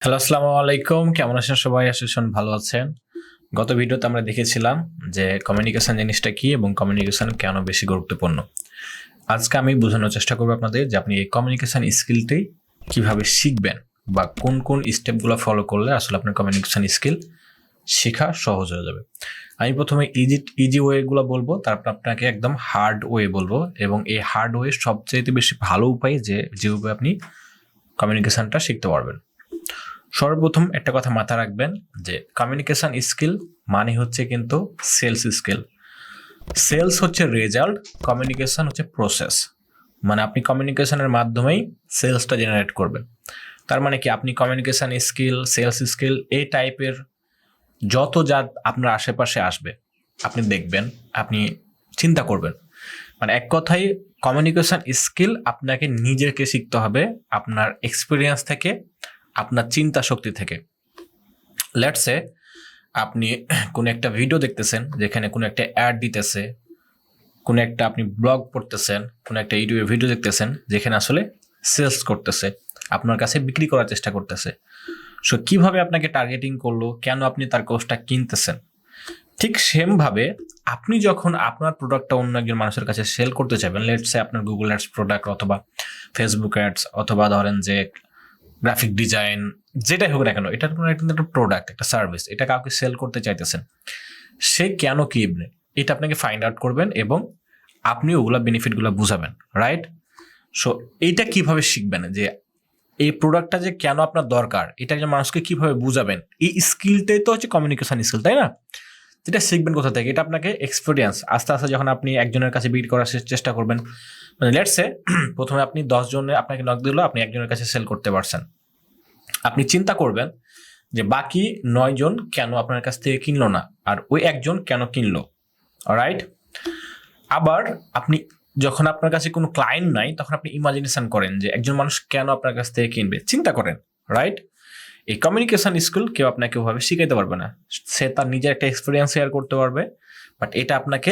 Hello, আসসালামু আলাইকুম। কেমন আছেন সবাই? আশা ভালো আছেন। গত ভিডিওতে আমরা দেখেছিলাম যে কমিউনিকেশন জিনিসটা কি এবং কমিউনিকেশন কেন বেশি গুরুত্বপূর্ণ। আজকে আমি বোঝানোর চেষ্টা করব আপনাদের যে আপনি এই কমিউনিকেশন স্কিলটি কিভাবে শিখবেন বা কোন কোন স্টেপগুলো ফলো করলে আসলে আপনার কমিউনিকেশন স্কিল শেখা সহজ হয়ে যাবে। আমি প্রথমে ইজি ওয়েগুলো বলবো, তারপর আপনাকে একদম হার্ড ওয়ে বলবো, এবং এই হার্ড ওয়ে সবচাইতে বেশি ভালো উপায় যেভাবে আপনি কমিউনিকেশনটা শিখতে পারবেন। সর্বপ্রথম একটা কথা মাথায় রাখবেন যে কমিউনিকেশন স্কিল মানে হচ্ছে কিন্তু সেলস স্কিল। সেলস হচ্ছে রেজাল্ট, কমিউনিকেশন হচ্ছে প্রসেস। মানে আপনি কমিউনিকেশনের মাধ্যমেই সেলসটা জেনারেট করবেন। তার মানে কি, আপনি কমিউনিকেশন স্কিল, সেলস স্কিল এই টাইপের যত যা আপনার আশেপাশে আসবে আপনি দেখবেন, আপনি চিন্তা করবেন। মানে এক কথায় কমিউনিকেশন স্কিল আপনাকে নিজেকে শিখতে হবে, আপনার এক্সপিরিয়েন্স থেকে, আপনার চিন্তা শক্তি থেকে। লেটস সে আপনি কোনো একটা ভিডিও দেখতেছেন যেখানে কোনো একটা অ্যাড দিতেছে, কোনো একটা আপনি ব্লগ পড়তেছেন, কোনো একটা ইউটিউবে ভিডিও দেখতেছেন যেখানে আসলে সেলস করতেছে, আপনার কাছে বিক্রি করার চেষ্টা করতেছে। সো কিভাবে আপনাকে টার্গেটিং করলো, কেন আপনি তার কোর্সটা কিনতেছেন, ঠিক সেমভাবে আপনি যখন আপনার প্রোডাক্টটা অন্য একজন মানুষের কাছে সেল করতে চাইবেন, লেটস সে আপনার গুগল অ্যাডস প্রোডাক্ট অথবা ফেসবুক অ্যাডস অথবা ধরেন যে গ্রাফিক ডিজাইন, যেটাই হোক না কেন, এটা কিন্তু একটা প্রোডাক্ট, একটা সার্ভিস, এটা কাউকে সেল করতে চাইতেছেন, সে কেন কিনবে এটা আপনাকে ফাইন্ড আউট করবেন এবং আপনি ওগুলা বেনিফিটগুলো বুঝাবেন, রাইট? সো এইটা কিভাবে শিখবেন যে এই প্রোডাক্টটা যে কেন আপনার দরকার, এটা একজন মানুষকে কিভাবে বুঝাবেন, এই স্কিলটাই তো হচ্ছে কমিউনিকেশন স্কিল, তাই না? যেটা শিখবেন কোথা থেকে, এটা আপনাকে এক্সপিরিয়েন্স আস্তে আস্তে যখন আপনি একজনের কাছে বিক্রি করার চেষ্টা করবেন, মানে লেটস সে প্রথমে আপনি 10 জনে আপনাকে নক দিল, আপনি একজনের কাছে সেল করতে পারছেন, আপনি চিন্তা করবেন যে বাকি 9 জন কেন আপনার কাছ থেকে কিনলো না, আর ওই একজন কেন কিনলো, রাইট? আবার আপনি যখন আপনার কাছে কোনো ক্লায়েন্ট নাই, তখন আপনি ইমাজিনেশন করেন যে একজন মানুষ কেন আপনার কাছ থেকে কিনবে, চিন্তা করেন, রাইট? এই কমিউনিকেশন স্কিল কেউ আপনাকে ওভাবে শিখাইতে পারবে না, সে তার নিজের একটা এক্সপিরিয়েন্স শেয়ার করতে পারবে, বাট এটা আপনাকে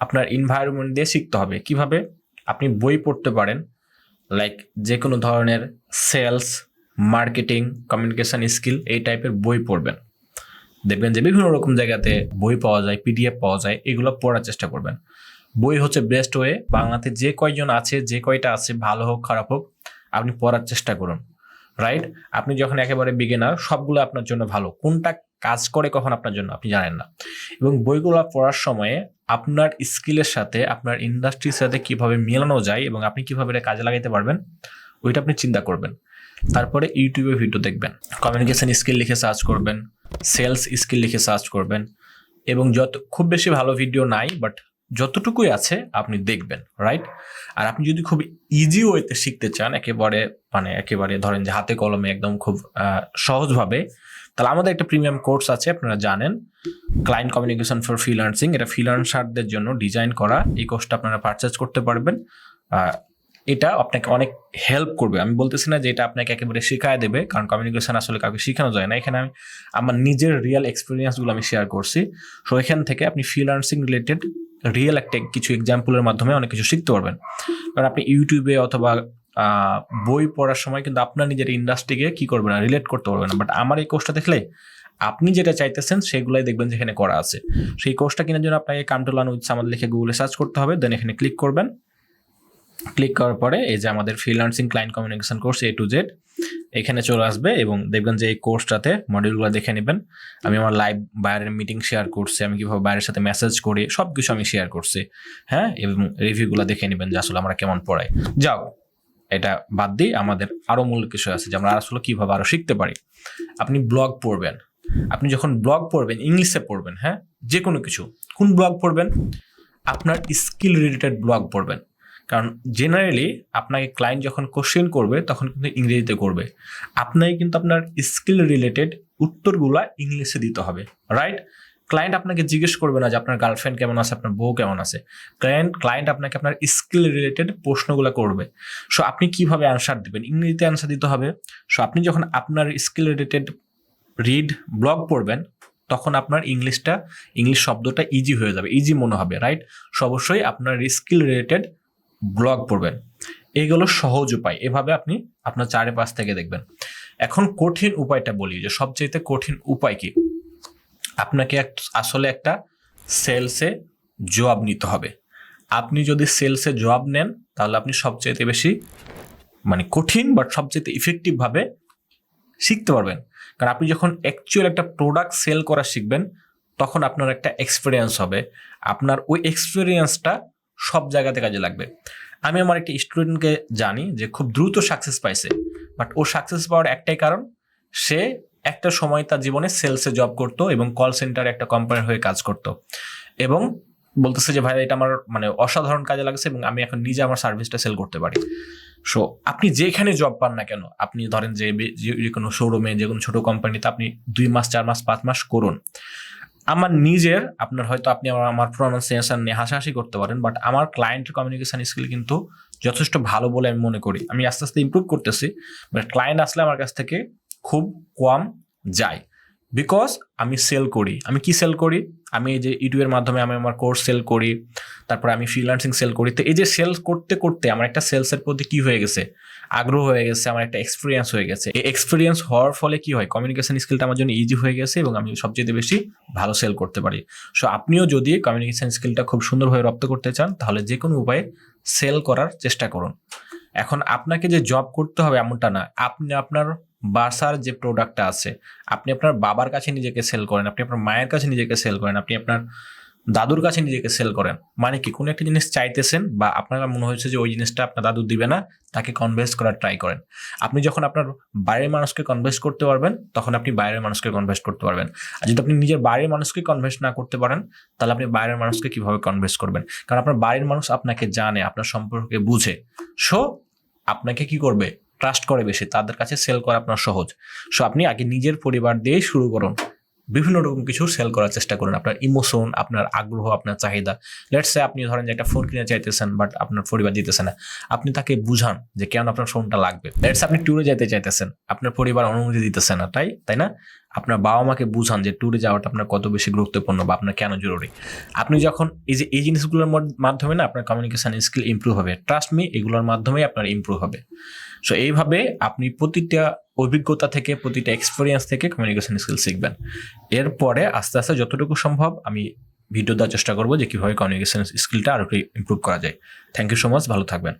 আপনার এনভায়রনমেন্ট দিয়ে শিখতে হবে। কিভাবে? আপনি বই পড়তে পারেন, লাইক যে কোনো ধরনের সেলস, মার্কেটিং, কমিউনিকেশন স্কিল এই টাইপের বই পড়বেন, দেখবেন যে বিভিন্ন রকম জায়গাতে বই পাওয়া যায়, পিডিএফ পাওয়া যায়, এগুলো পড়ার চেষ্টা করবেন। বই হচ্ছে বেস্ট ওয়ে। বাংলাতে যে কয়জন আছে, যে কয়টা আছে, ভালো হোক খারাপ হোক, আপনি পড়ার চেষ্টা করুন, রাইট? আপনি যখন একেবারে বিগিনার, সবগুলো আপনার জন্য ভালো, কোনটা কাজ করে কখন আপনার জন্য আপনি জানেন না, এবং বইগুলো পড়ার সময়ে আপনার স্কিলের সাথে, আপনার ইন্ডাস্ট্রির সাথে কিভাবে মেলানো যায় এবং আপনি কিভাবে এটা কাজে লাগাইতে পারবেন, ওইটা আপনি চিন্তা করবেন। তারপরে ইউটিউবে ভিডিও দেখবেন, কমিউনিকেশন স্কিল লিখে সার্চ করবেন, সেলস স্কিল লিখে সার্চ করবেন, এবং খুব বেশি ভালো ভিডিও নাই, বাট যতটুকুই আছে আপনি দেখবেন, রাইট? আর আপনি যদি খুব ইজি ওয়েতে শিখতে চান, একেবারে ধরেন যে হাতে কলমে একদম খুব সহজভাবে, তাহলে আমাদের একটা প্রিমিয়াম কোর্স আছে, আপনারা জানেন, ক্লায়েন্ট কমিউনিকেশন ফর ফ্রিল্যান্সিং। এটা ফ্রিল্যান্সারদের জন্য ডিজাইন করা। এই কোর্সটা আপনারা পারচেজ করতে পারবেন। এটা আপনাকে অনেক হেল্প করবে। আমি বলতেছি না যে এটা আপনাকে একেবারে শেখায় দেবে, কারণ কমিউনিকেশন আসলে কাউকে শেখানো যায় না। এখানে আমি আমার নিজের রিয়েল এক্সপিরিয়েন্সগুলো আমি শেয়ার করছি। সো এখান থেকে আপনি ফ্রিল্যান্সিং রিলেটেড রিয়েল একটা কিছু এক্সাম্পলের মাধ্যমে অনেক কিছু শিখতে পারবেন। কারণ আপনি ইউটিউবে অথবা বই পড়ার সময় কিন্তু আপনার নিজের ইন্ডাস্ট্রিকে কি করবে না, রিলেট করতে পারবে না। বাট আমার এই কোর্সটা দেখলে আপনি যেটা চাইতেছেন সেগুলাই দেখবেন যেখানে করা আছে। সেই কোর্সটা কেনার জন্য আপনাকে come to learn with Samad লিখে গুগলে সার্চ করতে হবে, দেন এখানে ক্লিক করবেন। ক্লিক করার পরে এই যে আমাদের freelancing client communication course A to Z এখানে চলে আসবে, এবং দেখবেন যে এই কোর্সটাতে মডিউলগুলো দেখে নেবেন। আমি আমার লাইভ বাইরের মিটিং শেয়ার করছি, আমি কিভাবে বাইরের সাথে মেসেজ করি, সব কিছু আমি শেয়ার করছি, হ্যাঁ, এবং রিভিউগুলো দেখে নেবেন যে আসলে আমরা কেমন পড়াই। যাও, এটা বাদ দিই, আমাদের আরও মূল কিছু আছে যে আমরা আসলে কিভাবে আরও শিখতে পারি। আপনি ব্লগ পড়বেন, আপনি যখন ব্লগ পড়বেন ইংলিশে পড়বেন, হ্যাঁ, যে কোনো কিছু। কোন ব্লগ পড়বেন? আপনার স্কিল রিলেটেড ব্লগ পড়বেন, কারণ জেনারেলি আপনাকে ক্লায়েন্ট যখন কোশ্চেন করবে তখন কিন্তু ইংরেজিতে করবে, আপনাকে কিন্তু আপনার স্কিল রিলেটেড উত্তরগুলা ইংলিশে দিতে হবে, রাইট? ক্লায়েন্ট আপনাকে জিজ্ঞেস করবে না যে আপনার গার্লফ্রেন্ড কেমন আছে, আপনার বউ কেমন আছে। ক্লায়েন্ট আপনাকে আপনার স্কিল রিলেটেড প্রশ্নগুলো করবে। সো আপনি কিভাবে অ্যান্সার দেবেন? ইংরেজিতে অ্যান্সার দিতে হবে। সো আপনি যখন আপনার স্কিল রিলেটেড ব্লগ পড়বেন, তখন আপনার ইংলিশ শব্দটা ইজি হয়ে যাবে, ইজি মনে হবে, রাইট? সো অবশ্যই আপনার স্কিল রিলেটেড ব্লগ পড়বেন। এইগুলো সহজ উপায়, এভাবে আপনি আপনার চারিপাশ থেকে দেখবেন। এখন কঠিন উপায়টা বলি, যে সবচেয়ে কঠিন উপায় কি? আপনাকে আসলে একটা সেলসে জব নিতে হবে। আপনি যদি সেলসে জব নেন তাহলে আপনি সবচেয়ে বেশি মানে কঠিন বাট সবচেয়ে ইফেক্টিভ ভাবে শিখতে পারবেন। কারণ আপনি যখন অ্যাকচুয়াল একটা প্রোডাক্ট সেল করা শিখবেন তখন আপনার একটা এক্সপিরিয়েন্স হবে, আপনার ওই এক্সপিরিয়েন্সটা সব জায়গাতে কাজে লাগবে। আমি আমার একটা স্টুডেন্টকে জানি যে খুব দ্রুত সাকসেস পাইছে, বাট ও সাকসেস পাওয়ার একটাই কারণ, সে একটা সময় তার জীবনে সেলসে জব করতো এবং কল সেন্টারে একটা কোম্পানির হয়ে কাজ করতো, এবং বলতেছে যে ভাই এটা আমার মানে অসাধারণ কাজে লাগছে এবং আমি এখন নিজে আমার সার্ভিসটা সেল করতে পারি। সো আপনি যেখানে জব পান না কেন, আপনি ধরেন যে যে কোনো শোরুমে, যে কোনো ছোট কোম্পানিতে আপনি 2 মাস 4 মাস 5 মাস করুন। আমার নিজের, আপনার হয়তো আপনি আমার প্রনাউন্সিয়েশন নিয়ে হাসাহাসি করতে পারেন, বাট আমার ক্লায়েন্টের কমিউনিকেশন স্কিল কিন্তু যথেষ্ট ভালো বলে আমি মনে করি। আমি আস্তে আস্তে ইমপ্রুভ করতেছি, বাট ক্লায়েন্ট আসলে আমার কাছ থেকে খুব কম যায়, বিকজ আমি সেল করি। আমি কি সেল করি? আমি এই যে ইউটিউবের মাধ্যমে আমি আমার কোর্স সেল করি, তারপরে আমি ফ্রিল্যান্সিং সেল করি। তো এই যে সেল করতে করতে আমার একটা সেলসের প্রতি কি হয়ে গেছে, আগ্রহ হয়ে গেছে, আমার একটা এক্সপিরিয়েন্স হয়ে গেছে। এই এক্সপিরিয়েন্স হওয়ার ফলে কি হয়, কমিউনিকেশন স্কিলটা আমার জন্য ইজি হয়ে গেছে এবং আমি সবচেয়ে বেশি ভালো সেল করতে পারি। সো আপনিও যদি কমিউনিকেশন স্কিলটা খুব সুন্দরভাবে রপ্ত করতে চান তাহলে যে কোনো উপায়ে সেল করার চেষ্টা করুন। এখন আপনাকে যে জব করতে হবে এমনটা না, আপনি আপনার বাসার যে প্রোডাক্টটা আছে, আপনি আপনার বাবার কাছে নিজেকে সেল করেন, আপনি আপনার মায়ের কাছে নিজেকে সেল করেন, আপনি আপনার দাদুর কাছে নিজেকে সেল করেন। মানে কি, কোনো একটা জিনিস চাইতেছেন বা আপনার মনে হয়েছে যে ওই জিনিসটা আপনার দাদু দিবে না, তাকে কনভিন্স করার ট্রাই করেন। আপনি যখন আপনার বাইরের মানুষকে কনভিন্স করতে পারবেন তখন আপনি বাইরের মানুষকে কনভিন্স করতে পারবেন। আর যদি আপনি নিজের বাইরের মানুষকে কনভিন্স না করতে পারেন তাহলে আপনি বাইরের মানুষকে কিভাবে কনভিন্স করবেন? কারণ আপনার বাইরের মানুষ আপনাকে জানে, আপনার সম্পর্কে বুঝে, সো আপনাকে কি করবে, ট্রাস্ট করে বেশি, তাদের কাছে সেল করা আপনার সহজ। সো আপনি আগে নিজের পরিবার দিয়েই শুরু করুন, বিভিন্ন রকম কিছু সেল করার চেষ্টা করুন, আপনার ইমোশন, আপনার আগ্রহ, আপনার চাহিদা। লেটস সে আপনি ধরেন যে একটা ফোন কিনে চাইতেছেন বাট আপনার পরিবার দিতেছে না, আপনি তাকে বুঝান যে কেন আপনার ফোনটা লাগবে। লেটস আপনি ট্যুরে যেতে চাইতেছেন, আপনার পরিবার অনুমতি দিতেছে না, তাই না? আপনার বাবা মাকে বুঝান যে ট্যুরে যাওয়াটা আপনার কত বেশি গুরুত্বপূর্ণ বা আপনার কেন জরুরি। আপনি যখন এই জিনিসগুলোর মাধ্যমে না আপনার কমিউনিকেশন স্কিল ইমপ্রুভ হবে। ট্রাস্ট মি, এগুলোর মাধ্যমেই আপনার ইমপ্রুভ হবে। সো এইভাবে আপনি প্রতিটা অভিজ্ঞতা থেকে, প্রতিটা এক্সপিরিয়েন্স থেকে কমিউনিকেশন স্কিল শিখবেন। এরপরে আস্তে আস্তে যতটুকু সম্ভব আমি ভিডিও দেওয়ার চেষ্টা করবো যে কীভাবে কমিউনিকেশন স্কিলটা আরো ইমপ্রুভ করা যায়। থ্যাংক ইউ সো মাচ, ভালো থাকবেন।